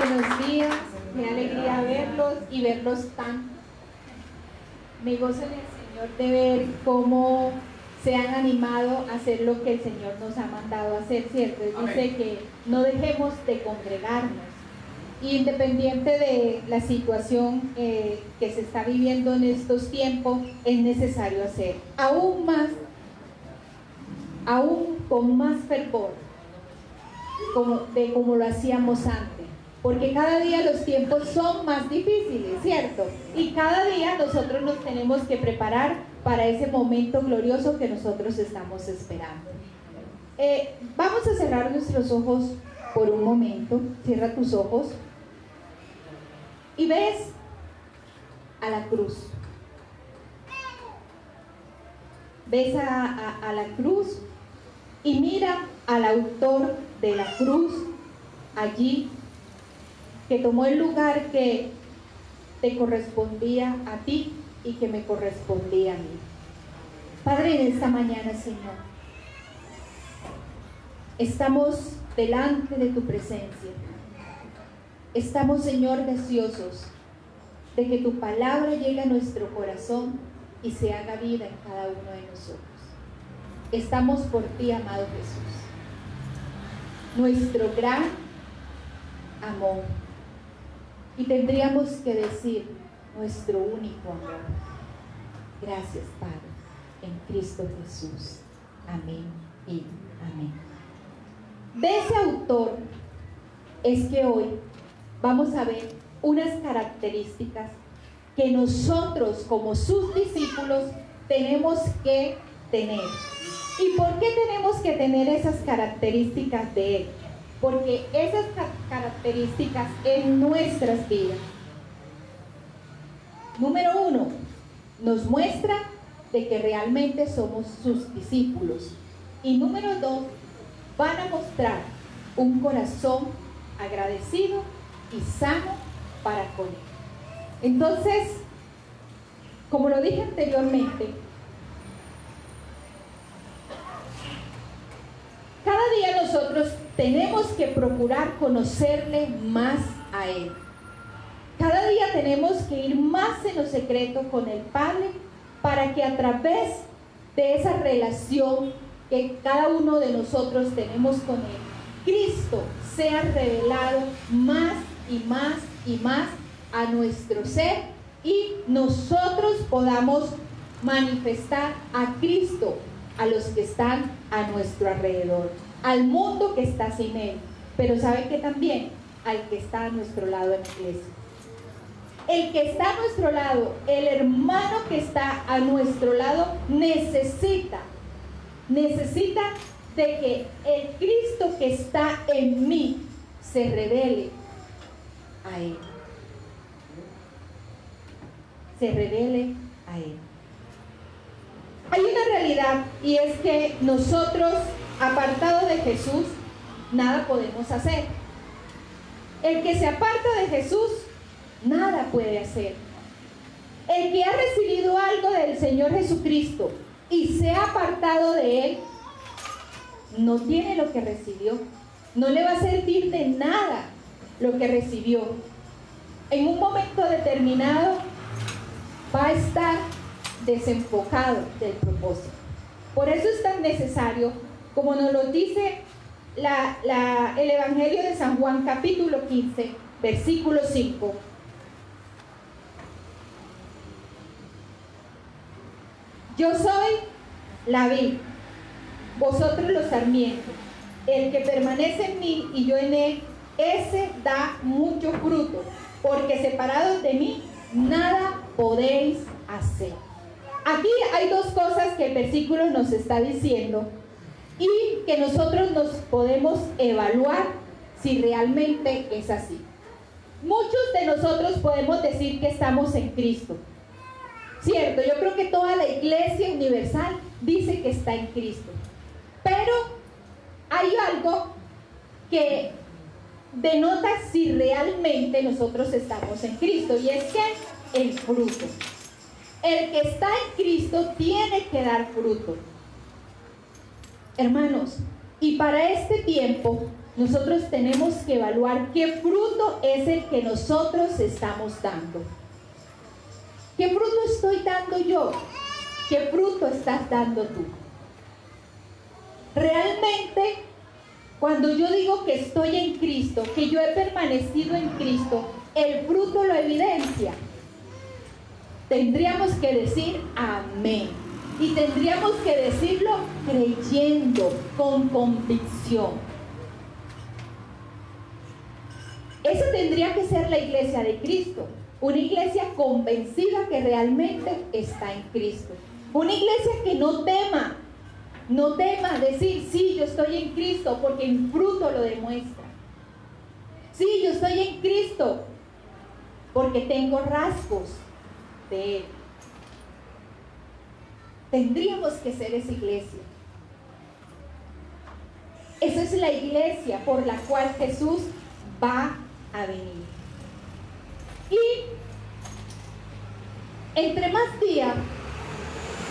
buenos días, qué alegría verlos y verlos tan. Me gozo en el Señor de ver cómo se han animado a hacer lo que el Señor nos ha mandado a hacer, ¿cierto? Él dice que no dejemos de congregarnos. Independiente de la situación que se está viviendo en estos tiempos, es necesario hacer aún más, aún con más fervor, como lo hacíamos antes, porque cada día los tiempos son más difíciles, ¿cierto? Y cada día nosotros nos tenemos que preparar para ese momento glorioso que nosotros estamos esperando. Vamos a cerrar nuestros ojos por un momento. Cierra tus ojos y ves a la cruz. Ves a la cruz y mira al autor de la cruz allí, que tomó el lugar que te correspondía a ti y que me correspondía a mí. Padre, en esta mañana, Señor, estamos delante de tu presencia. Estamos, Señor, deseosos de que tu palabra llegue a nuestro corazón y se haga vida en cada uno de nosotros. Estamos por ti, amado Jesús, nuestro gran amor. Y tendríamos que decir nuestro único amor. Gracias, Padre, en Cristo Jesús. Amén y amén. De ese autor es que hoy vamos a ver unas características que nosotros como sus discípulos tenemos que tener. ¿Y por qué tenemos que tener esas características de él? Porque esas características en nuestras vidas, número uno, nos muestra de que realmente somos sus discípulos. Y número dos, van a mostrar un corazón agradecido y sano para con él. Entonces, como lo dije anteriormente, cada día nosotros tenemos que procurar conocerle más a él. Cada día tenemos que ir más en lo secreto con el Padre para que a través de esa relación que cada uno de nosotros tenemos con él, Cristo sea revelado más y más y más a nuestro ser y nosotros podamos manifestar a Cristo a los que están a nuestro alrededor, al mundo que está sin él, pero sabe que también al que está a nuestro lado en la iglesia. El que está a nuestro lado, el hermano que está a nuestro lado, necesita de que el Cristo que está en mí se revele a él. Se revele a él. Hay una realidad y es que nosotros, apartados de Jesús, nada podemos hacer. El que se aparta de Jesús, nada puede hacer. El que ha recibido algo del Señor Jesucristo y se ha apartado de él, no tiene lo que recibió. No le va a servir de nada lo que recibió. En un momento determinado va a estar desenfocado del propósito. Por eso es tan necesario, como nos lo dice el Evangelio de San Juan, capítulo 15, versículo 5. Yo soy la vid, vosotros los sarmientos. El que permanece en mí y yo en él, ese da mucho fruto, porque separados de mí, nada podéis hacer. Aquí hay dos cosas que el versículo nos está diciendo y que nosotros nos podemos evaluar si realmente es así. Muchos de nosotros podemos decir que estamos en Cristo, ¿cierto? Yo creo que toda la iglesia universal dice que está en Cristo, pero hay algo que denota si realmente nosotros estamos en Cristo, y es que el fruto. El que está en Cristo tiene que dar fruto. Hermanos, y para este tiempo nosotros tenemos que evaluar qué fruto es el que nosotros estamos dando. ¿Qué fruto estoy dando yo? ¿Qué fruto estás dando tú? Realmente, cuando yo digo que estoy en Cristo, que yo he permanecido en Cristo, el fruto lo evidencia. Tendríamos que decir amén. Y tendríamos que decirlo creyendo, con convicción. Eso tendría que ser la iglesia de Cristo. Una iglesia convencida que realmente está en Cristo. Una iglesia que no tema decir, sí, yo estoy en Cristo, porque el fruto lo demuestra. Sí, yo estoy en Cristo, porque tengo rasgos de Él. Tendríamos que ser esa iglesia. Esa es la iglesia por la cual Jesús va a venir. Y entre más días,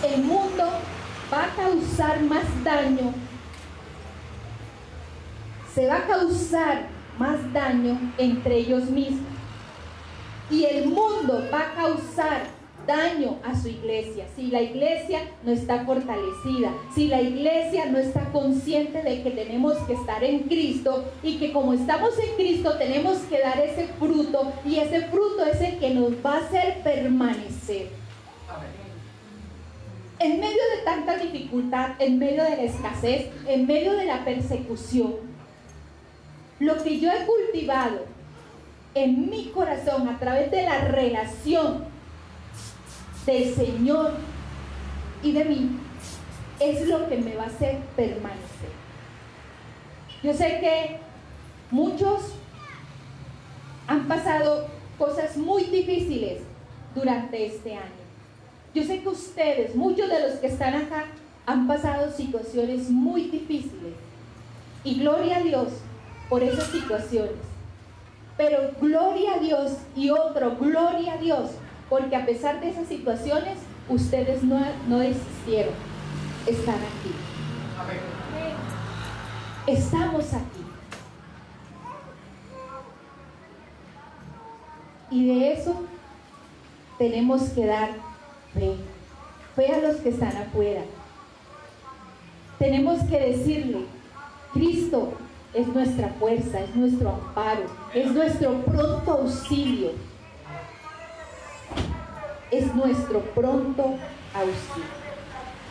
el mundo va a causar más daño. Se va a causar más daño entre ellos mismos. Y el mundo va a causar daño a su iglesia, si la iglesia no está fortalecida, si la iglesia no está consciente de que tenemos que estar en Cristo y que como estamos en Cristo tenemos que dar ese fruto, y ese fruto es el que nos va a hacer permanecer. En medio de tanta dificultad, en medio de la escasez, en medio de la persecución, lo que yo he cultivado en mi corazón a través de la relación del Señor y de mí, es lo que me va a hacer permanecer. Yo sé que muchos han pasado cosas muy difíciles durante este año. Yo sé que ustedes, muchos de los que están acá, han pasado situaciones muy difíciles. Y gloria a Dios por esas situaciones. Pero gloria a Dios y otro, gloria a Dios, porque a pesar de esas situaciones, ustedes no desistieron. Están aquí. Amén. Estamos aquí. Y de eso tenemos que dar fe. Fe a los que están afuera. Tenemos que decirle, Cristo es nuestra fuerza, es nuestro amparo, es nuestro pronto auxilio. Es nuestro pronto auxilio.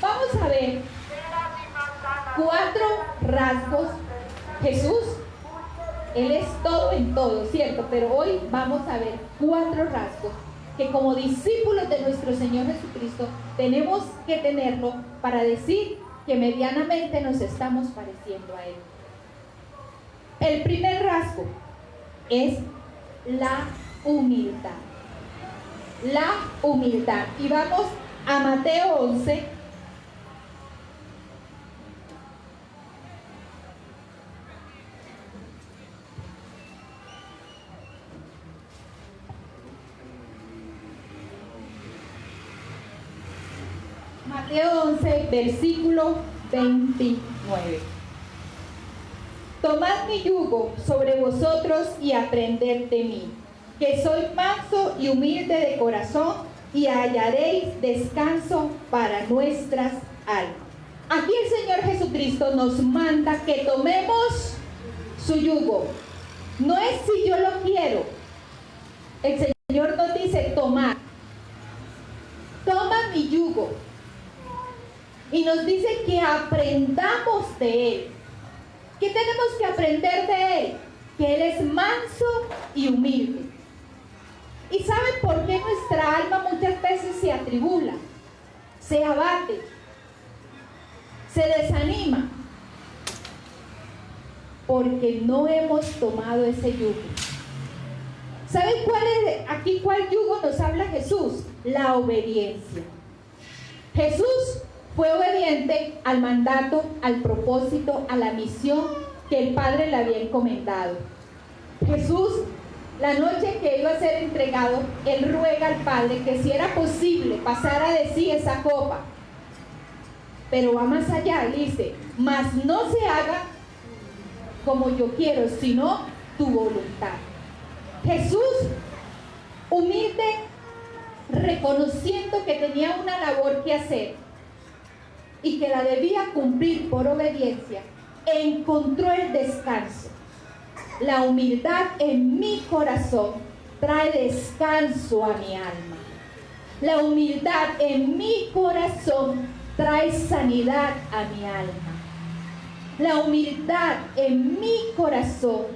Vamos a ver 4 rasgos. Jesús, Él es todo en todo, ¿cierto? Pero hoy vamos a ver 4 rasgos que como discípulos de nuestro Señor Jesucristo tenemos que tenerlo para decir que medianamente nos estamos pareciendo a Él. El primer rasgo es la humildad. La humildad. Y vamos a Mateo 11. Mateo 11, versículo 29. Tomad mi yugo sobre vosotros y aprended de mí, que soy manso y humilde de corazón, y hallaréis descanso para nuestras almas. Aquí el Señor Jesucristo nos manda que tomemos su yugo. No es si yo lo quiero. El Señor nos dice, tomad. Toma mi yugo. Y nos dice que aprendamos de Él. ¿Qué tenemos que aprender de Él? Que Él es manso y humilde. ¿Y saben por qué nuestra alma muchas veces se atribula, se abate, se desanima? Porque no hemos tomado ese yugo. ¿Saben cuál yugo nos habla Jesús? La obediencia. Jesús fue obediente al mandato, al propósito, a la misión que el Padre le había encomendado. Jesús, la noche que iba a ser entregado, Él ruega al Padre que si era posible pasara de sí esa copa. Pero va más allá, Él dice, mas no se haga como yo quiero, sino tu voluntad. Jesús, humilde, reconociendo que tenía una labor que hacer y que la debía cumplir por obediencia, encontró el descanso. La humildad en mi corazón trae descanso a mi alma. La humildad en mi corazón trae sanidad a mi alma. La humildad en mi corazón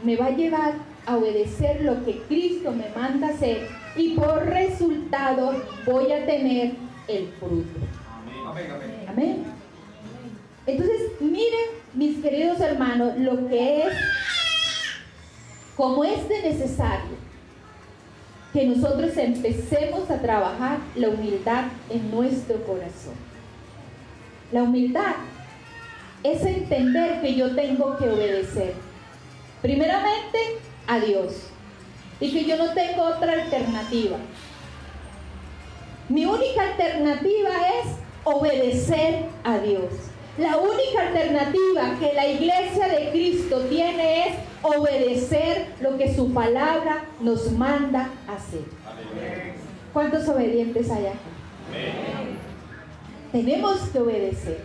me va a llevar a obedecer lo que Cristo me manda hacer y por resultado voy a tener el fruto. Amén. Amén. Entonces, miren, mis queridos hermanos, lo que es, como es de necesario que nosotros empecemos a trabajar la humildad en nuestro corazón. La humildad es entender que yo tengo que obedecer, primeramente, a Dios, y que yo no tengo otra alternativa. Mi única alternativa es obedecer a Dios. La única alternativa que la iglesia de Cristo tiene es obedecer lo que su palabra nos manda hacer. ¿Cuántos obedientes hay aquí? Tenemos que obedecer.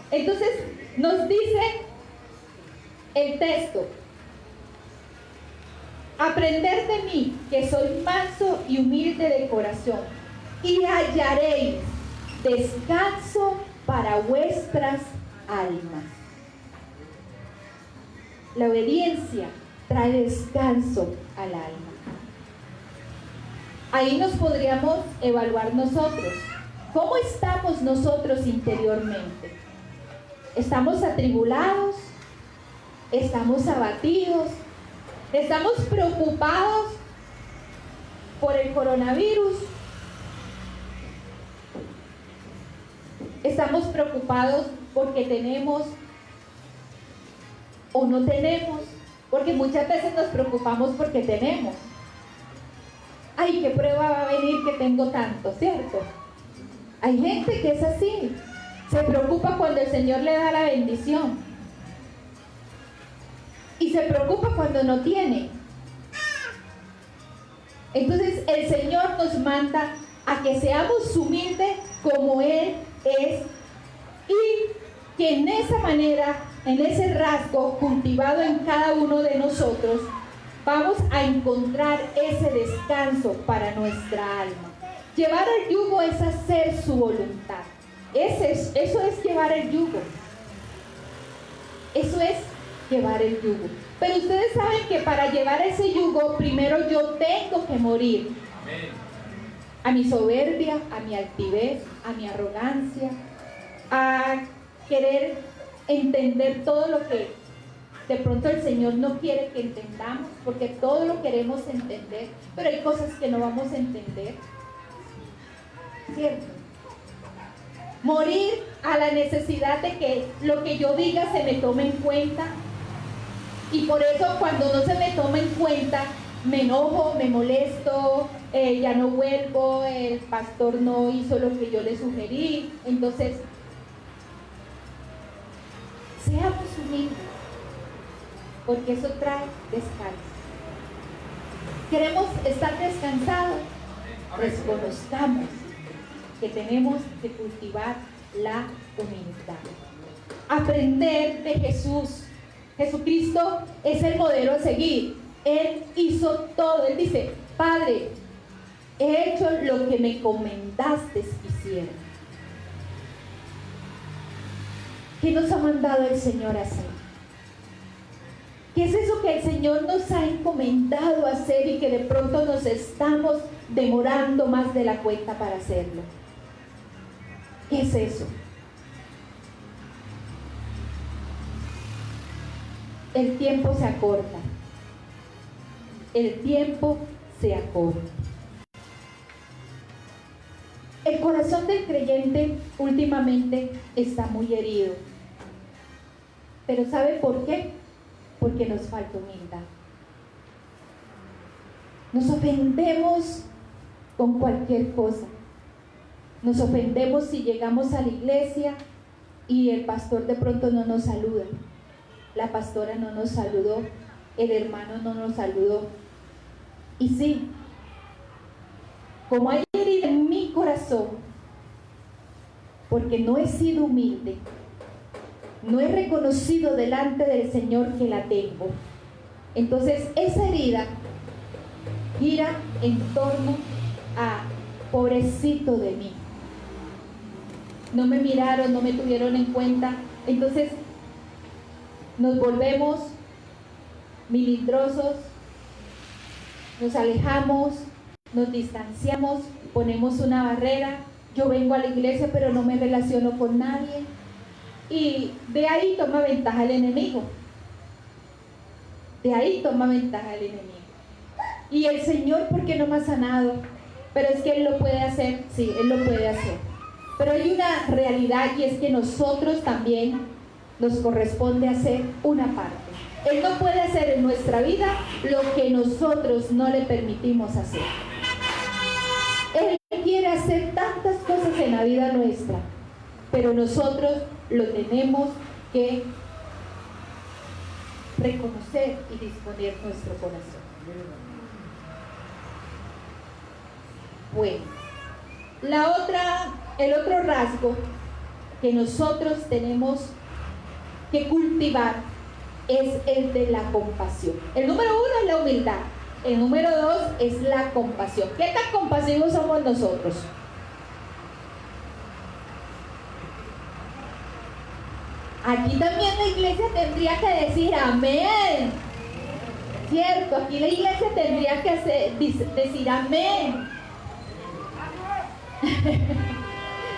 Entonces nos dice el texto: aprended de mí, que soy manso y humilde de corazón, y hallaréis descanso para vuestras almas. La obediencia trae descanso al alma. Ahí nos podríamos evaluar nosotros. ¿Cómo estamos nosotros interiormente? ¿Estamos atribulados? ¿Estamos abatidos? ¿Estamos preocupados por el coronavirus? ¿Estamos preocupados porque tenemos o no tenemos? Porque muchas veces nos preocupamos porque tenemos. Ay, ¿qué prueba va a venir que tengo tanto? ¿Cierto? Hay gente que es así. Se preocupa cuando el Señor le da la bendición. Y se preocupa cuando no tiene. Entonces el Señor nos manda a que seamos humildes como Él es, y que en esa manera, en ese rasgo cultivado en cada uno de nosotros, vamos a encontrar ese descanso para nuestra alma. Llevar el yugo es hacer su voluntad. Eso es llevar el yugo. Eso es llevar el yugo. Pero ustedes saben que para llevar ese yugo, primero yo tengo que morir. Amén. A mi soberbia, a mi altivez, a mi arrogancia, a querer entender todo lo que de pronto el Señor no quiere que entendamos, porque todo lo queremos entender, pero hay cosas que no vamos a entender. ¿Cierto? Morir a la necesidad de que lo que yo diga se me tome en cuenta, y por eso cuando no se me toma en cuenta, me enojo, me molesto, ya no vuelvo, el pastor no hizo lo que yo le sugerí. Entonces, seamos humildes, porque eso trae descanso. ¿Queremos estar descansados? Pues conozcamos que tenemos que cultivar la humildad. Aprender de Jesús. Jesucristo es el modelo a seguir. Él hizo todo. Él dice: Padre, he hecho lo que me encomendaste que hiciera. ¿Qué nos ha mandado el Señor a hacer? ¿Qué es eso que el Señor nos ha encomendado a hacer y que de pronto nos estamos demorando más de la cuenta para hacerlo? ¿Qué es eso? El tiempo se acorta. El tiempo se acorta. El corazón del creyente últimamente está muy herido. ¿Pero sabe por qué? Porque nos falta humildad. Nos ofendemos con cualquier cosa. Nos ofendemos si llegamos a la iglesia y el pastor de pronto no nos saluda. la pastora no nos saludó, el hermano no nos saludó. Y sí, como hay herida en mi corazón, porque no he sido humilde, no he reconocido delante del Señor que la tengo, entonces esa herida gira en torno a pobrecito de mí. No me miraron, no me tuvieron en cuenta. Entonces nos volvemos melindrosos, nos alejamos, nos distanciamos, ponemos una barrera. Yo vengo a la iglesia pero no me relaciono con nadie. Y de ahí toma ventaja el enemigo. De ahí toma ventaja el enemigo. Y el Señor, ¿por qué no me ha sanado? Pero es que Él lo puede hacer. Sí, Él lo puede hacer. Pero hay una realidad, y es que nosotros también nos corresponde hacer una parte. Él no puede hacer en nuestra vida lo que nosotros no le permitimos hacer. Él quiere hacer tantas cosas en la vida nuestra, pero nosotros lo tenemos que reconocer y disponer nuestro corazón. Bueno, el otro rasgo que nosotros tenemos que cultivar es el de la compasión. El número 1 es la humildad. El número 2 es la compasión. ¿Qué tan compasivos somos nosotros? Aquí también la iglesia tendría que decir amén. Cierto, aquí la iglesia tendría que decir amén.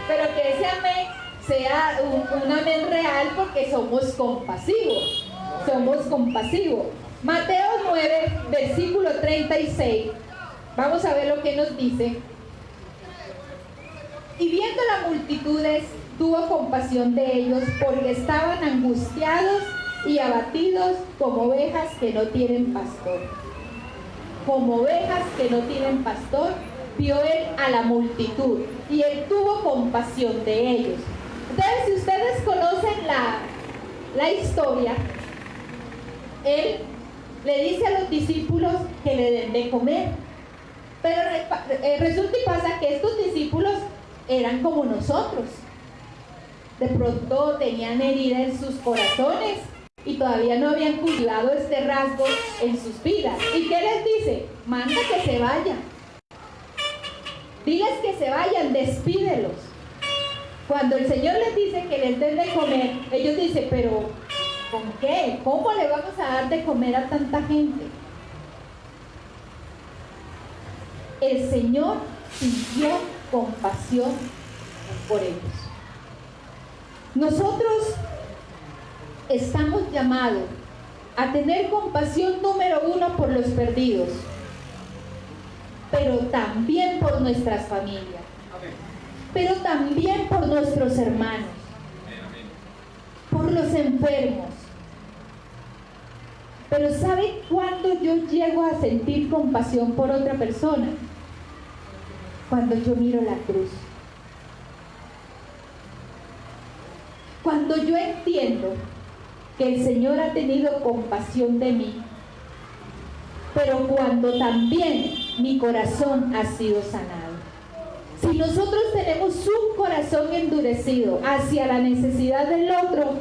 Pero que ese amén sea un amén real, porque somos compasivos. Somos compasivos. Mateo 9, versículo 36. Vamos a ver lo que nos dice. Y viendo las multitudes, tuvo compasión de ellos, porque estaban angustiados y abatidos como ovejas que no tienen pastor. Como ovejas que no tienen pastor, vio él a la multitud y él tuvo compasión de ellos. Entonces, si ustedes conocen la historia, él le dice a los discípulos que le den de comer. Pero resulta y pasa que estos discípulos eran como nosotros. De pronto tenían herida en sus corazones y todavía no habían cultivado este rasgo en sus vidas. ¿Y qué les dice? Manda que se vayan. Diles que se vayan, despídelos. Cuando el Señor les dice que les den de comer, ellos dicen, pero ¿con qué? ¿Cómo le vamos a dar de comer a tanta gente? El Señor sintió compasión por ellos. Nosotros estamos llamados a tener compasión número 1 por los perdidos, pero también por nuestras familias, pero también por nuestros hermanos, por los enfermos. Pero ¿sabe cuándo yo llego a sentir compasión por otra persona? Cuando yo miro la cruz. Cuando yo entiendo que el Señor ha tenido compasión de mí, pero cuando también mi corazón ha sido sanado. Si nosotros tenemos un corazón endurecido hacia la necesidad del otro,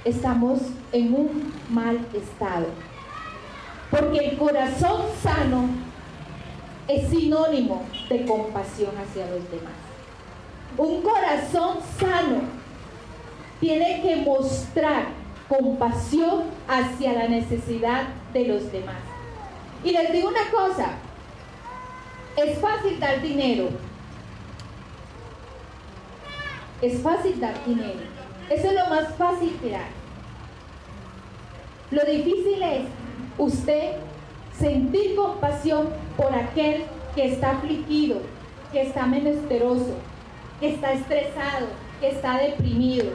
estamos en un mal estado. Porque el corazón sano es sinónimo de compasión hacia los demás. Un corazón sano tiene que mostrar compasión hacia la necesidad de los demás. Y les digo una cosa, es fácil dar dinero. Es fácil dar dinero. Eso es lo más fácil que dar. Lo difícil es usted sentir compasión por aquel que está afligido, que está menesteroso, que está estresado, que está deprimido,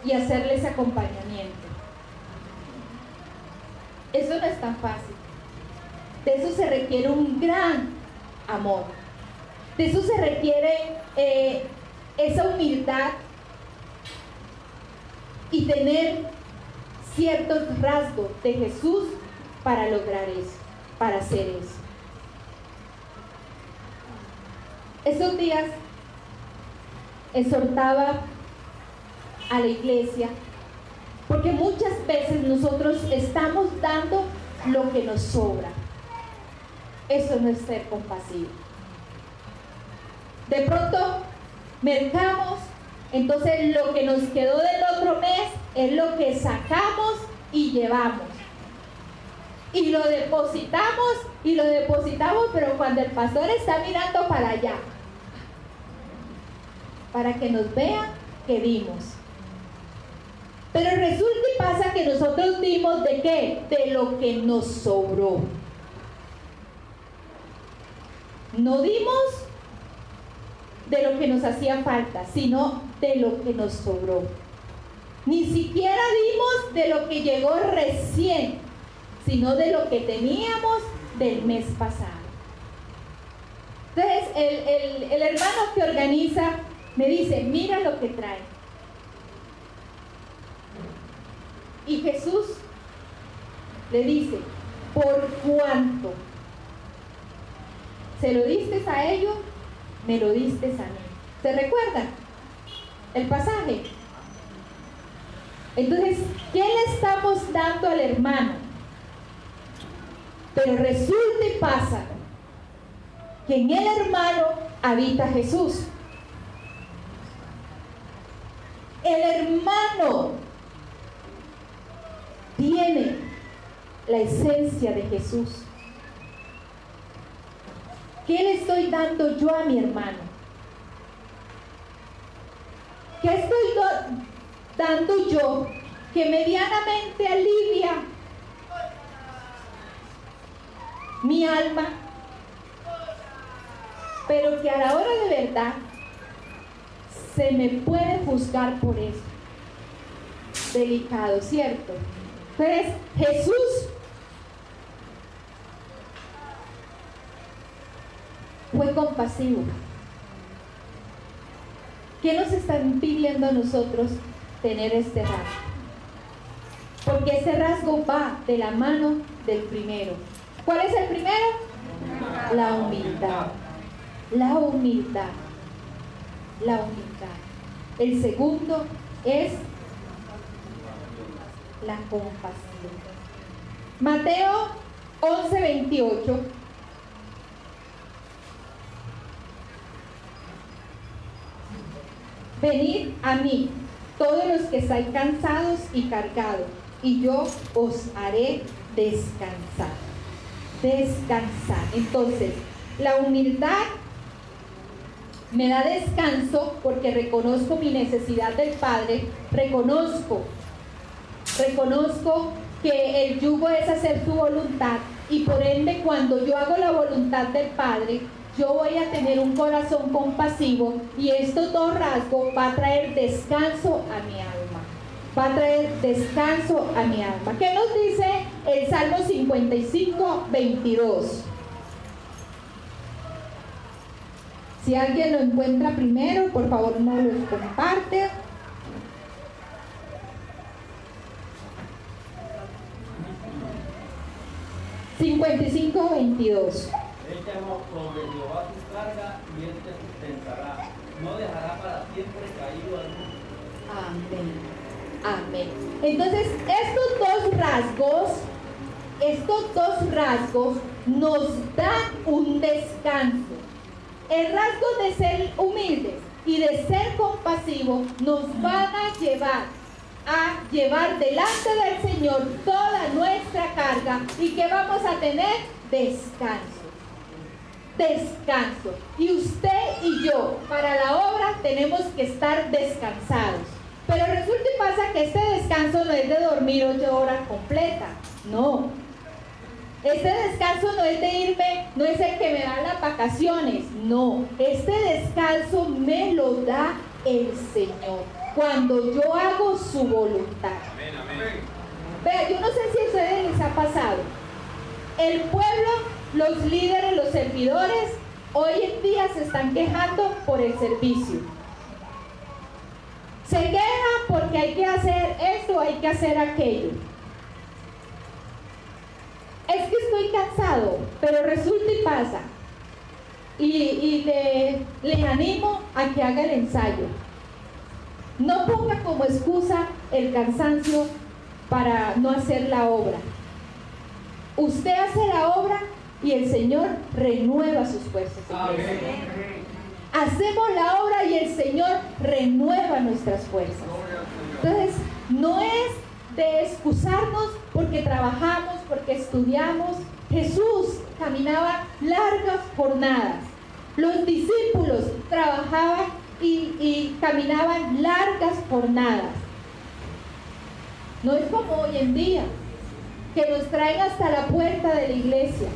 y hacerles acompañamiento. Eso no es tan fácil. De eso se requiere un gran amor. De eso se requiere esa humildad y y tener ciertos rasgos de Jesús para lograr eso, para hacer eso. Esos días exhortaba a la iglesia, porque muchas veces nosotros estamos dando lo que nos sobra. Eso no es ser compasivo. De pronto mercamos, entonces lo que nos quedó del otro mes es lo que sacamos y llevamos. Y lo depositamos, pero cuando el pastor está mirando para allá, para que nos vean que dimos. Pero resulta y pasa que nosotros dimos ¿de qué? De lo que nos sobró. No dimos de lo que nos hacía falta, sino de lo que nos sobró. Ni siquiera dimos de lo que llegó recién, sino de lo que teníamos del mes pasado. Entonces el hermano que organiza me dice, mira lo que trae. Y Jesús le dice, ¿por cuánto? ¿Se lo diste a ellos? Me lo diste a mí. ¿Se recuerdan el pasaje? Entonces, ¿qué le estamos dando al hermano? Pero resulta y pasa que en el hermano habita Jesús. El hermano tiene la esencia de Jesús. ¿Qué le estoy dando yo a mi hermano? ¿Qué estoy dando yo que medianamente alivia mi alma, pero que a la hora de verdad se me puede juzgar por eso? Delicado, ¿cierto? Entonces, Jesús fue compasivo. ¿Qué nos están pidiendo a nosotros tener este rasgo? Porque ese rasgo va de la mano del primero. ¿Cuál es el primero? La humildad. La humildad. La humildad. El segundo es la compasión. Mateo 11:28. Venid a mí, todos los que estáis cansados y cargados, y yo os haré descansar. Descansar. Entonces, la humildad me da descanso porque reconozco mi necesidad del Padre, reconozco que el yugo es hacer su voluntad, y por ende cuando yo hago la voluntad del Padre, yo voy a tener un corazón compasivo, y estos dos rasgos va a traer descanso a mi alma. Va a traer descanso a mi alma. ¿Qué nos dice el Salmo 55:22? Si alguien lo encuentra primero, por favor no lo comparte. $55:22. Échanos sobre Jehová tu carga y él te sustentará. No dejará para siempre caído alguno. Amén. Amén. Entonces, estos dos rasgos nos dan un descanso. El rasgo de ser humildes y de ser compasivos nos van a llevar delante del Señor toda nuestra carga, y que vamos a tener descanso. Descanso. Y usted y yo, para la obra, tenemos que estar descansados. Pero resulta y pasa que este descanso no es de dormir 8 horas completas. No. Este descanso no es de irme, no es el que me dan las vacaciones. No. Este descanso me lo da el Señor cuando yo hago su voluntad. Amén, amén. Vea, yo no sé si a ustedes les ha pasado. El pueblo, los líderes, los servidores, hoy en día se están quejando por el servicio. Se quejan porque porque hay que hacer esto, hay que hacer aquello. Es que estoy cansado, pero resulta y pasa. Y le animo a que haga el ensayo. No ponga como excusa el cansancio para no hacer la obra. Usted hace la obra y el Señor renueva sus fuerzas. Hacemos la obra y el Señor renueva nuestras fuerzas. Entonces, no es de excusarnos porque trabajamos, porque estudiamos. Jesús caminaba largas jornadas. Los discípulos trabajaban y caminaban largas jornadas. No es como hoy en día, que nos traen hasta la puerta de la iglesia.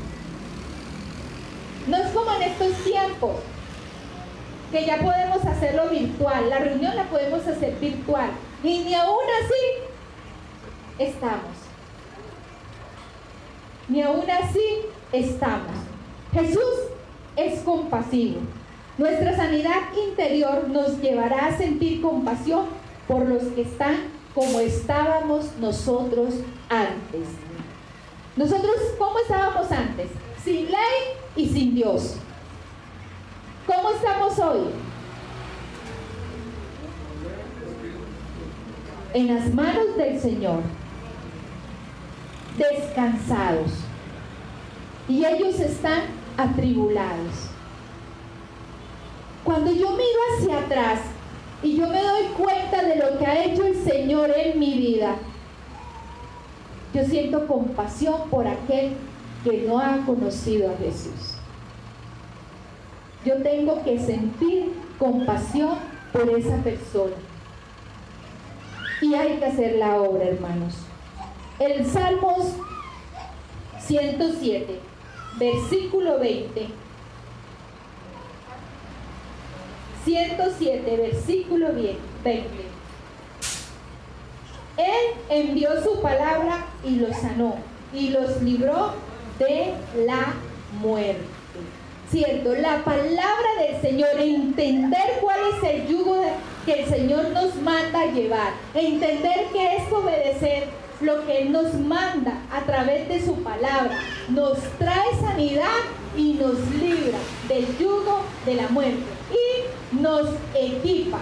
No es como en estos tiempos, que ya podemos hacerlo virtual. La reunión la podemos hacer virtual. Y ni aún así estamos. Ni aún así estamos. Jesús es compasivo. Nuestra sanidad interior nos llevará a sentir compasión por los que están como estábamos nosotros antes. Nosotros, ¿cómo estábamos antes? Sin ley y sin Dios. ¿Cómo estamos hoy? En las manos del Señor, descansados. Y ellos están atribulados. Cuando yo miro hacia atrás y yo me doy cuenta de lo que ha hecho el Señor en mi vida, yo siento compasión por aquel que no ha conocido a Jesús. Yo tengo que sentir compasión por esa persona. Y hay que hacer la obra, hermanos. El Salmos 107, versículo 20. 107, versículo 20. Él envió su palabra y los sanó y los libró de la muerte. Cierto, la palabra del Señor, entender cuál es el yugo que el Señor nos manda a llevar, entender que es obedecer lo que Él nos manda a través de su palabra, nos trae sanidad y nos libra del yugo de la muerte y nos equipa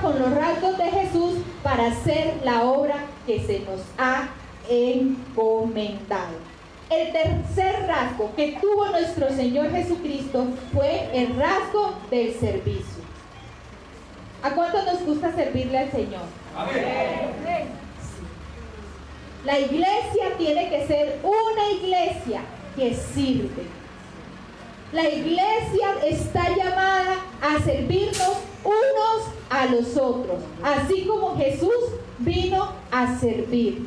con los rasgos de Jesús para hacer la obra que se nos ha encomendado. El tercer rasgo que tuvo nuestro Señor Jesucristo fue el rasgo del servicio. ¿A cuánto nos gusta servirle al Señor? Amén. La iglesia tiene que ser una iglesia que sirve. La iglesia está llamada a servirnos unos a los otros, así como Jesús vino a servir.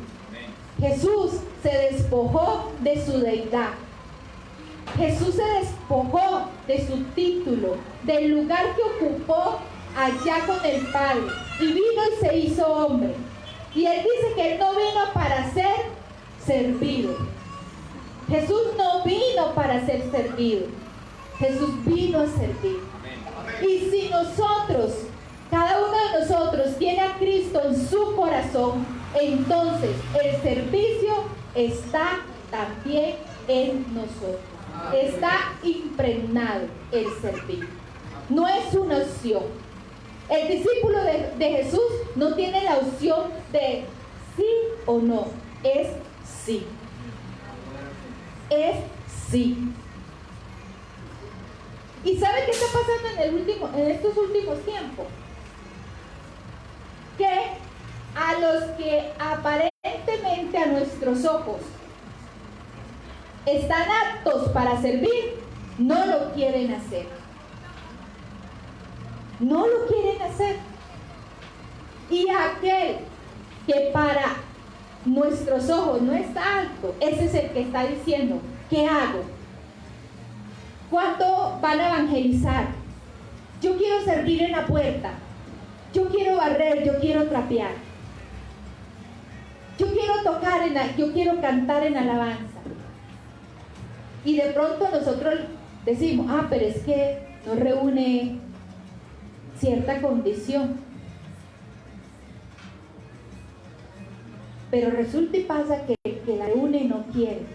Jesús se despojó de su deidad. Jesús se despojó de su título, del lugar que ocupó allá con el Padre, y vino y se hizo hombre. Y Él dice que Él no vino para ser servido. Jesús no vino para ser servido. Jesús vino a servir. Y si nosotros, cada uno de nosotros tiene a Cristo en su corazón, entonces el servicio está también en nosotros. Está impregnado el servir. No es una opción. El discípulo de Jesús no tiene la opción de sí o no. Es sí. Es sí. ¿Y sabe qué está pasando en estos últimos tiempos? Que a los que aparentemente a nuestros ojos están aptos para servir, no lo quieren hacer. No lo quieren hacer. Y aquel que para nuestros ojos no está alto, ese es el que está diciendo, ¿qué hago? ¿Cuándo van a evangelizar? Yo quiero servir en la puerta. Yo quiero barrer, yo quiero trapear. Yo quiero tocar, yo quiero cantar en alabanza. Y de pronto nosotros decimos, pero es que no reúne cierta condición. Pero resulta y pasa que el que la reúne no quiere.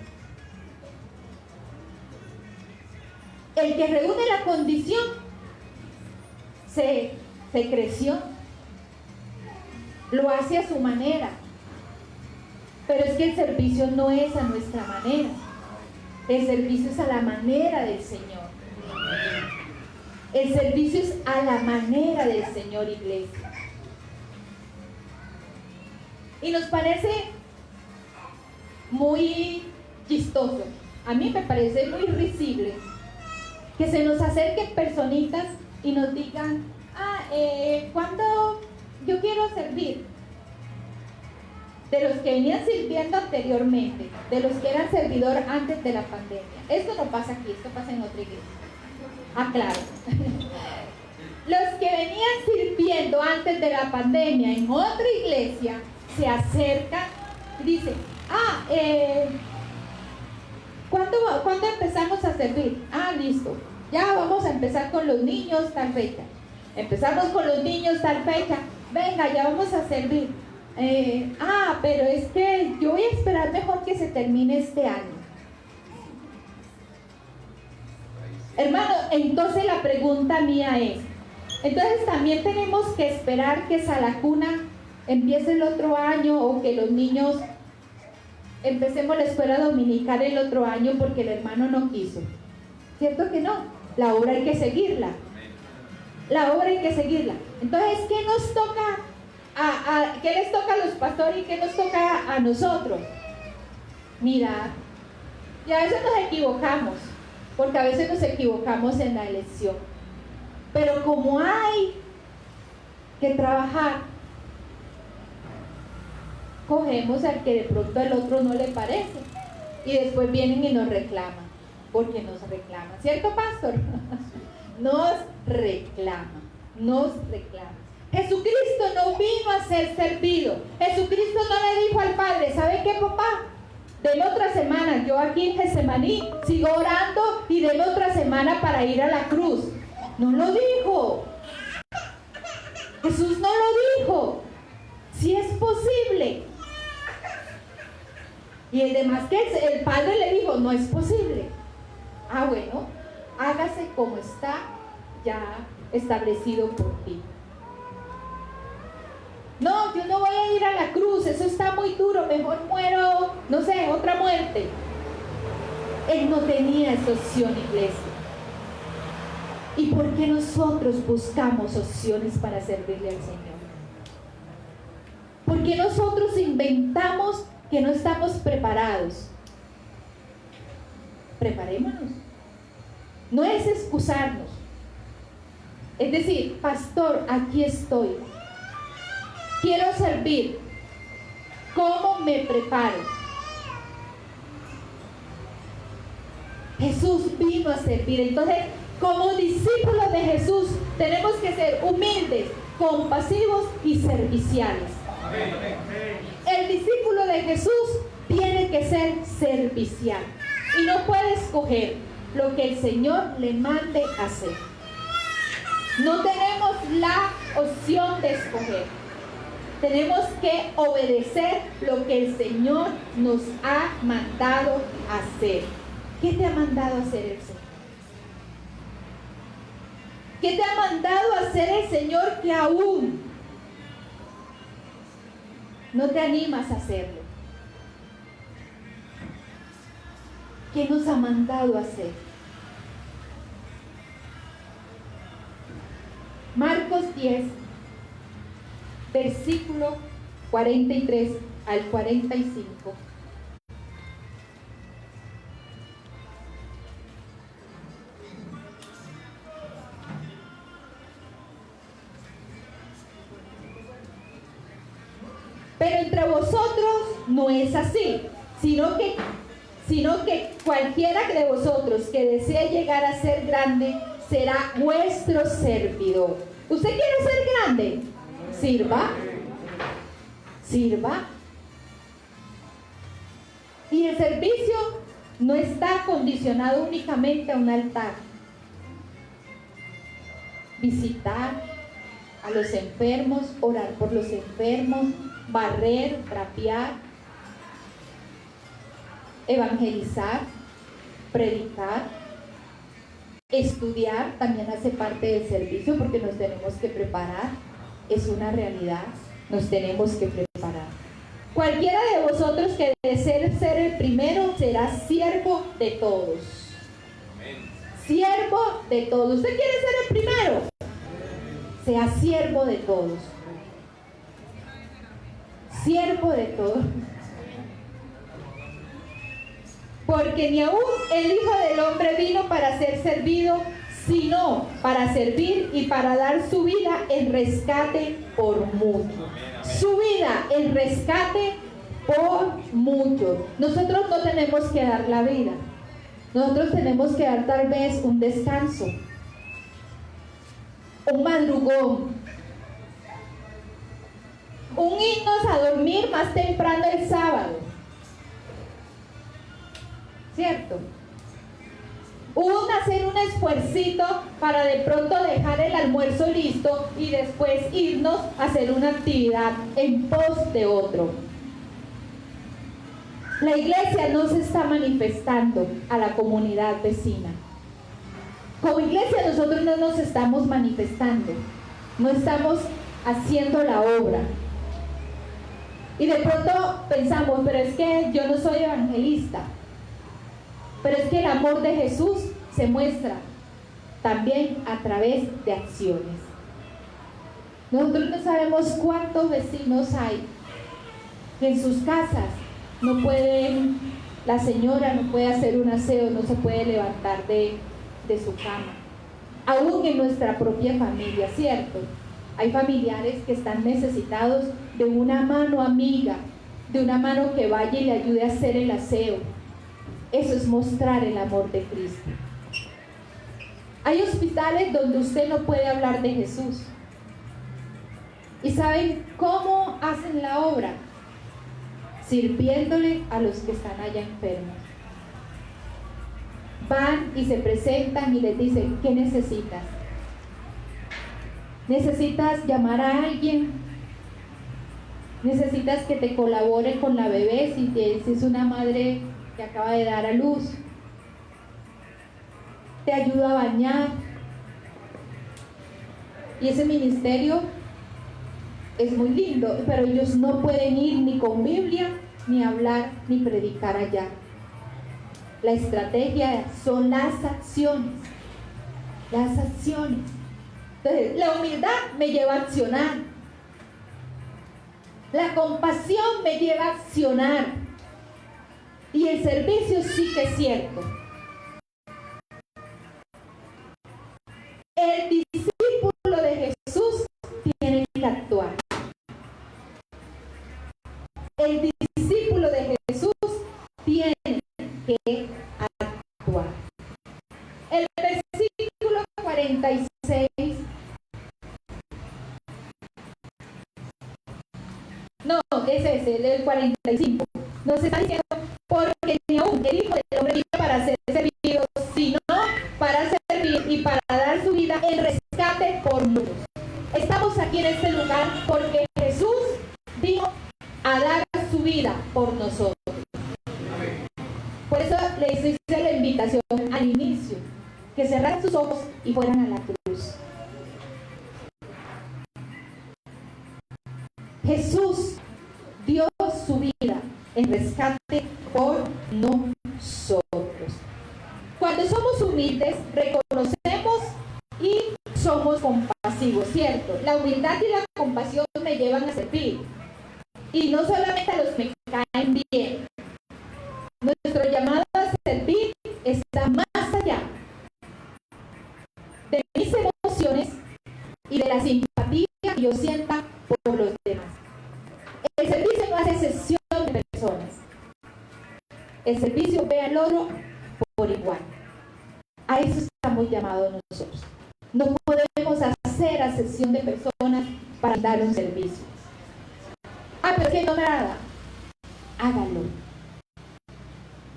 El que reúne la condición se creció, lo hace a su manera. Pero es que el servicio no es a nuestra manera. El servicio es a la manera del Señor. El servicio es a la manera del Señor, iglesia. Y nos parece muy chistoso. A mí me parece muy risible que se nos acerquen personitas y nos digan, ¿cuándo yo quiero servir? De los que venían sirviendo anteriormente, de los que eran servidor antes de la pandemia. Esto no pasa aquí, esto pasa en otra iglesia. Claro. Los que venían sirviendo antes de la pandemia en otra iglesia se acercan y dicen, ¿cuándo empezamos a servir? Listo, ya vamos a empezar con los niños tal fecha. Empezamos con los niños tal fecha. Venga, ya vamos a servir. Pero es que yo voy a esperar mejor que se termine este año. Hermano, entonces la pregunta mía es, entonces también tenemos que esperar que Salacuna empiece el otro año, o que los niños empecemos la escuela dominical el otro año porque el hermano no quiso. ¿Cierto que no? La obra hay que seguirla. La obra hay que seguirla. Entonces, ¿qué nos toca? ¿Qué les toca a los pastores y qué nos toca a nosotros? Mirad, y a veces nos equivocamos, porque a veces nos equivocamos en la elección. Pero como hay que trabajar, cogemos al que de pronto al otro no le parece y después vienen y nos reclaman, porque nos reclaman, ¿cierto, pastor? Nos reclama. Jesucristo no vino a ser servido. Jesucristo no le dijo al Padre, ¿sabe qué, papá? Deme otra semana, yo aquí en Getsemaní sigo orando y deme otra semana para ir a la cruz. No lo dijo. Jesús no lo dijo. Si es posible. Y el demás que el Padre le dijo, no es posible. Bueno, hágase como está ya establecido por ti. No, yo no voy a ir a la cruz, eso está muy duro, mejor muero, no sé, otra muerte. Él no tenía esa opción, iglesia. ¿Y por qué nosotros buscamos opciones para servirle al Señor? ¿Por qué nosotros inventamos que no estamos preparados? Preparémonos. No es excusarnos. Es decir, pastor, aquí estoy. Quiero servir. ¿Cómo me preparo? Jesús vino a servir. Entonces, como discípulos de Jesús, tenemos que ser humildes, compasivos y serviciales. El discípulo de Jesús tiene que ser servicial y no puede escoger lo que el Señor le mande hacer. No tenemos la opción de escoger. Tenemos que obedecer lo que el Señor nos ha mandado hacer. ¿Qué te ha mandado hacer el Señor? ¿Qué te ha mandado hacer el Señor que aún no te animas a hacerlo? ¿Qué nos ha mandado hacer? Marcos 10, versículo 43 al 45. Pero entre vosotros no es así, sino que cualquiera de vosotros que desee llegar a ser grande será vuestro servidor. ¿Usted quiere ser grande? Sirva. Y el servicio no está condicionado únicamente a un altar. Visitar, a los enfermos, orar por los enfermos, barrer, trapear, evangelizar, predicar, estudiar, también hace parte del servicio porque nos tenemos que preparar, es una realidad, nos tenemos que preparar. Cualquiera de vosotros que desee ser el primero será siervo de todos. Siervo de todos. ¿Usted quiere ser el primero? Sea siervo de todos. Siervo de todos. Porque ni aún el Hijo del Hombre vino para ser servido, sino para servir y para dar su vida en rescate por muchos. Su vida en rescate por muchos. Nosotros no tenemos que dar la vida. Nosotros tenemos que dar tal vez un descanso, un madrugón, un irnos a dormir más temprano el sábado, ¿cierto? Hacer un esfuercito para de pronto dejar el almuerzo listo y después irnos a hacer una actividad en pos de otro. La iglesia no se está manifestando a la comunidad vecina. Como iglesia nosotros no nos estamos manifestando, no estamos haciendo la obra. Y de pronto pensamos, pero es que yo no soy evangelista. Pero es que el amor de Jesús se muestra también a través de acciones. Nosotros no sabemos cuántos vecinos hay que en sus casas no pueden, la señora no puede hacer un aseo, no se puede levantar de su cama. Aún en nuestra propia familia, ¿cierto? Hay familiares que están necesitados de una mano amiga, de una mano que vaya y le ayude a hacer el aseo. Eso es mostrar el amor de Cristo. Hay hospitales donde usted no puede hablar de Jesús. ¿Y saben cómo hacen la obra? Sirviéndole a los que están allá enfermos. Van y se presentan y les dicen, ¿qué necesitas? ¿Necesitas llamar a alguien? ¿Necesitas que te colabore con la bebé si es una madre que acaba de dar a luz? ¿Te ayuda a bañar? Y ese ministerio es muy lindo, pero ellos no pueden ir ni con Biblia, ni hablar, ni predicar allá. La estrategia son las acciones. Las acciones. Entonces, la humildad me lleva a accionar. La compasión me lleva a accionar. Y el servicio sí que es cierto. El discípulo de Jesús tiene que actuar. El discípulo de Jesús tiene que actuar. El versículo 46. No, ese es el 45. Nos está diciendo, porque ni aún el Hijo del Hombre vino para ser servido, sino para servir y para dar su vida en rescate por muchos. Estamos aquí en este lugar porque Jesús vino a dar su vida por nosotros. Por eso les hice la invitación al inicio, que cerraran sus ojos y fueran a la cruz. Jesús dio su vida en rescate por nosotros. Cuando somos humildes, reconocemos y somos compasivos, ¿cierto? La humildad y la compasión me llevan a servir. Y no solamente a los que me caen bien. Nuestro llamado a servir está más allá de mis emociones y de la simpatía que yo sienta por los demás. El servicio no hace excepción de personas. El servicio ve al otro por igual. A eso estamos llamados nosotros. No podemos hacer acepción de personas para dar un servicio. Ah, pero es que no me agrada. Hágalo.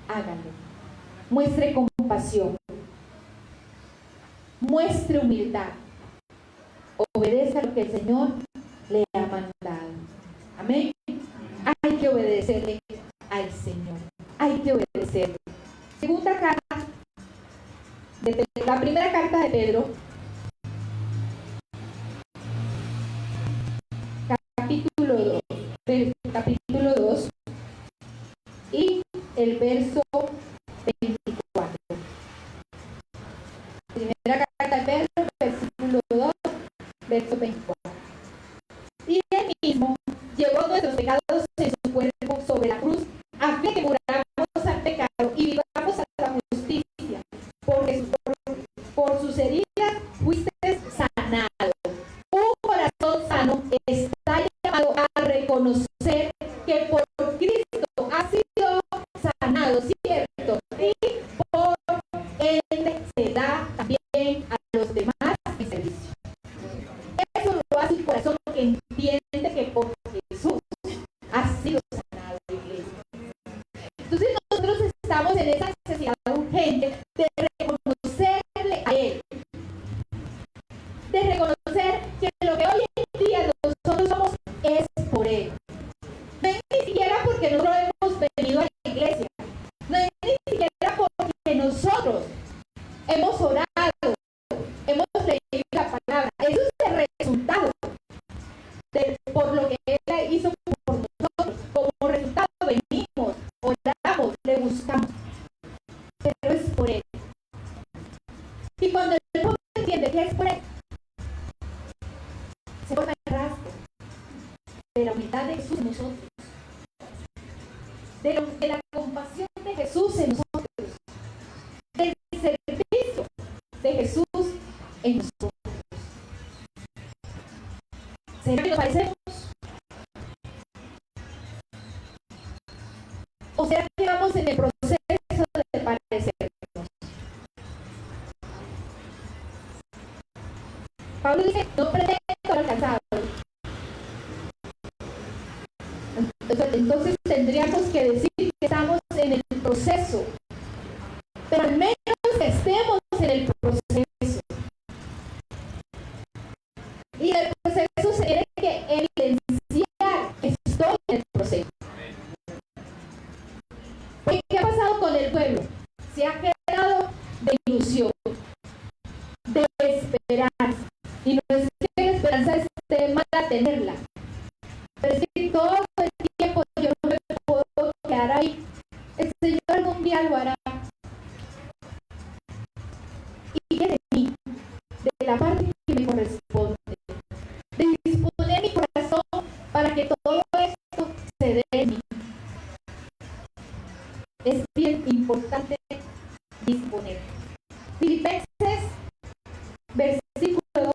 Hágalo. Muestre compasión. Muestre humildad. obedezca lo que el Señor le ha mandado. Amén. Hay que obedecerle al Señor. Hay que obedecerle. Segunda carta, la primera carta de Pedro, capítulo 2 y el verso 24. Primera carta de Pedro, versículo 2, verso 24. Y él mismo llevó nuestros pecados en su cuerpo sobre la cruz, a fin de que muramos al pecado y vivamos a la justicia. Porque por sus heridas fuiste sanado. Un corazón sano está llamado a reconocer que por Cristo ha sido sanado, ¿cierto? Y por él se da también a los demás en servicio. Eso lo hace un corazón que entiende que por Jesús ha sido sanado la iglesia. Entonces nosotros estamos en esa necesidad urgente de reconocerle a Él, de reconocer que lo que hoy en día nosotros somos es por Él. No es ni siquiera porque nosotros hemos venido a la iglesia, no es ni siquiera porque nosotros hemos orado, hemos leído la palabra. Eso es el resultado por lo que Él hizo por nosotros. Como resultado venimos, oramos, le buscamos, pero es por Él. Y cuando el pueblo entiende que es por Él, se forma el rastro de la humildad de Jesús en nosotros, de la compasión de Jesús en nosotros, del servicio de Jesús en nosotros. ¿Será que nos parecemos? ¿O será que vamos en el proceso de parecernos? Pablo dice, no pretendo alcanzarlo. Entonces tendríamos que decir que estamos en el proceso, pero al menos que estemos en el proceso. Y el proceso se tiene que evidenciar que estoy en el proceso. Porque ¿qué ha pasado con el pueblo? Se ha quedado de ilusión, de esperanza. Y no es que la esperanza esté mala tenerla, pero es que todo el tiempo yo no me puedo quedar ahí. El Señor algún día lo hará. ¿Y qué de mí? De la parte que me corresponde, de disponer mi corazón para que todo esto se dé en mí. Es bien importante disponer. Filipenses, versículo 2.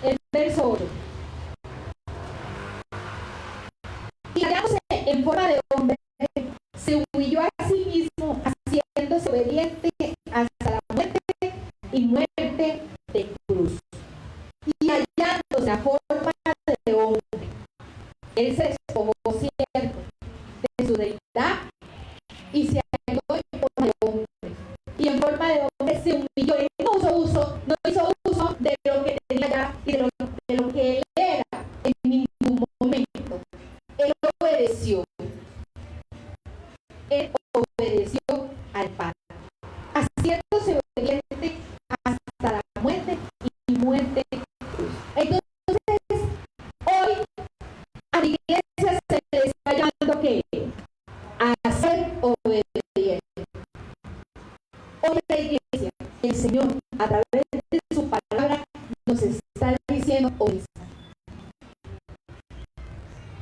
El verso 8. Y hallándose en forma de hombre, se humilló a sí mismo, haciéndose obediente hasta la muerte y muerte de cruz. Y hallándose la forma de hombre, él se despojó, cierto, de su deidad y se halló en forma de hombre. Y en forma de hombre se humilló. Él no hizo uso de lo que tenía ya y de lo que él era en ningún momento. Él obedeció. Él obedeció al Padre, haciéndose obediente hasta la muerte y muerte de cruz. Entonces, hoy a la iglesia se le está llamando ¿qué? A ser obediente. Hoy la iglesia, el Señor, a través de su palabra, nos está diciendo hoy: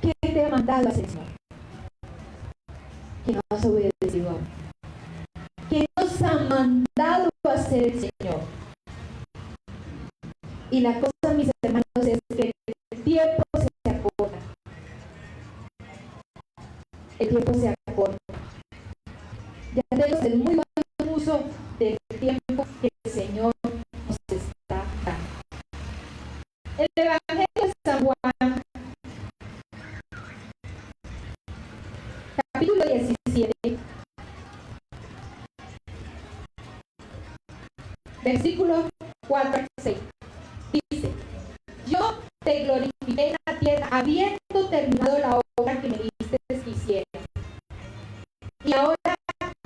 ¿qué te ha mandado a hacer, Señor? Que no has obedecido aún. ¿Qué nos ha mandado a hacer el Señor? Y la cosa, mis hermanos, es que el tiempo se acorta. El tiempo se acorta. Ya tenemos el muy buen uso del tiempo que el Señor nos está dando. El Evangelio de San Juan, capítulo 10. 4 al 6. Dice, yo te glorifiqué en la tierra, habiendo terminado la obra que me diste que hiciera. Y ahora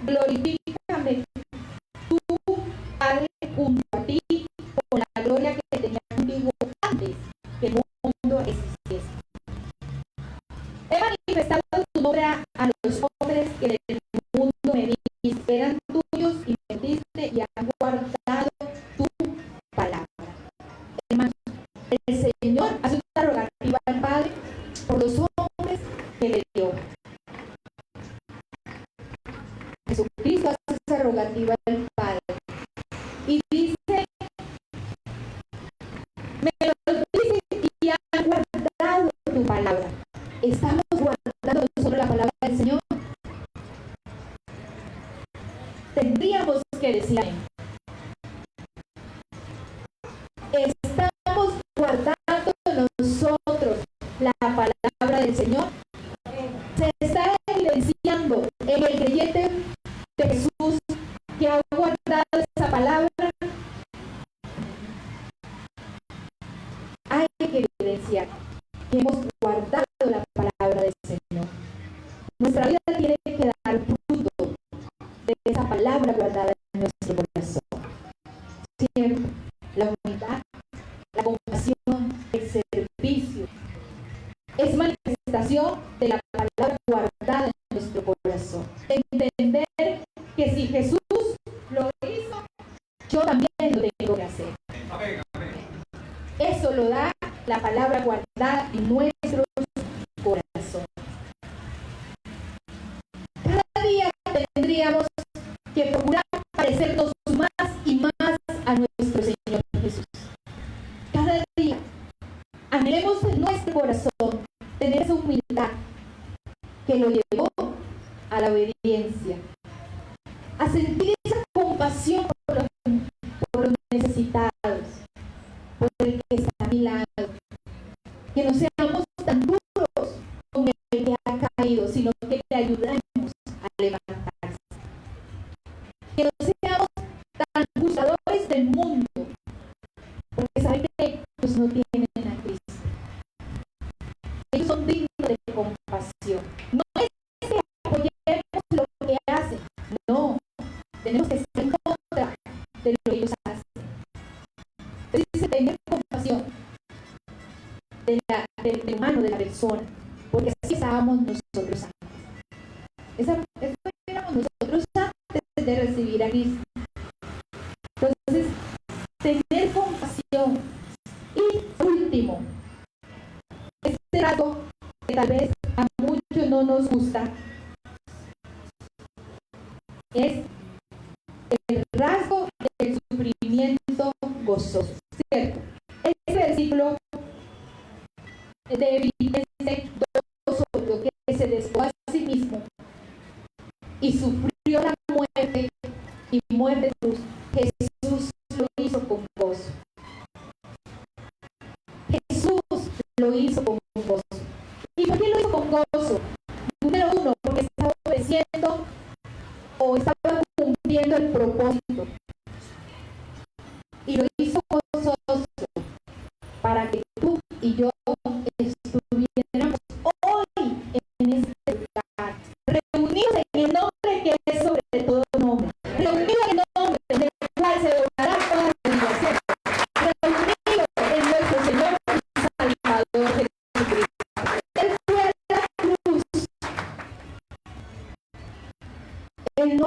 glorifícame tú, Padre, junto a ti, con la gloria que tenía contigo antes que el mundo existiese. He manifestado tu nombre a los hombres que del mundo me diste, eran tuyos y me diste y han guardado tu palabra. Hermanos, el Señor hace una rogativa al Padre por los hombres que le dio. Jesucristo hace esa rogativa al Padre y dice, me lo dice y han guardado tu palabra. ¿Estamos guardando nosotros la palabra del Señor? Tendríamos que decir amén. ¿Estamos guardando nosotros la palabra del Señor? Se está evidenciando en el creyente de Jesús que ha guardado esa palabra. Hay que evidenciar que hemos guardado la palabra del Señor. Nuestra vida tiene que dar fruto de esa palabra guardada en nuestro corazón. Siempre la humildad, la compasión, el servicio es manifestación de la palabra guardada en nuestro corazón. Entender que si Jesús lo hizo, yo también lo tengo que hacer. Amén, amén. Eso lo da la palabra guardada en nuestros corazones. Cada día tendríamos que procurar parecernos más y más a nuestro Señor Jesús. Cada día anhelemos en nuestro corazón tener esa humildad que lo llevó a la obediencia, a sentir esa compasión por los necesitados, por el que está a mi lado, que no seamos tan duros con el que ha caído, sino que le ayudemos a levantarse, que no seamos tan juzgadores del mundo, porque saben que ellos no tienen a Cristo, ellos son dignos de compasión. No es que apoyemos lo que hacen, no, tenemos que estar en contra de lo que ellos hacen. Entonces dice tener compasión del humano, de la persona, porque así estábamos nosotros antes. Eso éramos nosotros antes de recibir a Cristo. Entonces, tener compasión. Y último, este rasgo que tal vez a muchos no nos gusta, es el rasgo del sufrimiento gozoso, ¿cierto? Este versículo de Filipenses 2:8, que se despojó a sí mismo y sufrió la muerte y muerte de cruz, Jesús lo hizo con gozo. Jesús lo hizo con gozo. ¿Y por qué lo hizo con gozo? Número uno, porque estaba obedeciendo o estaba cumpliendo el propósito. Y lo hizo gozoso para que tú y yo estuviéramos hoy en este lugar, reunidos en el nombre que es sobre todo nombre, reunidos en el nombre del cual se doblará toda la nación, reunidos en nuestro Señor y Salvador Jesucristo. Él fue a la cruz, Él no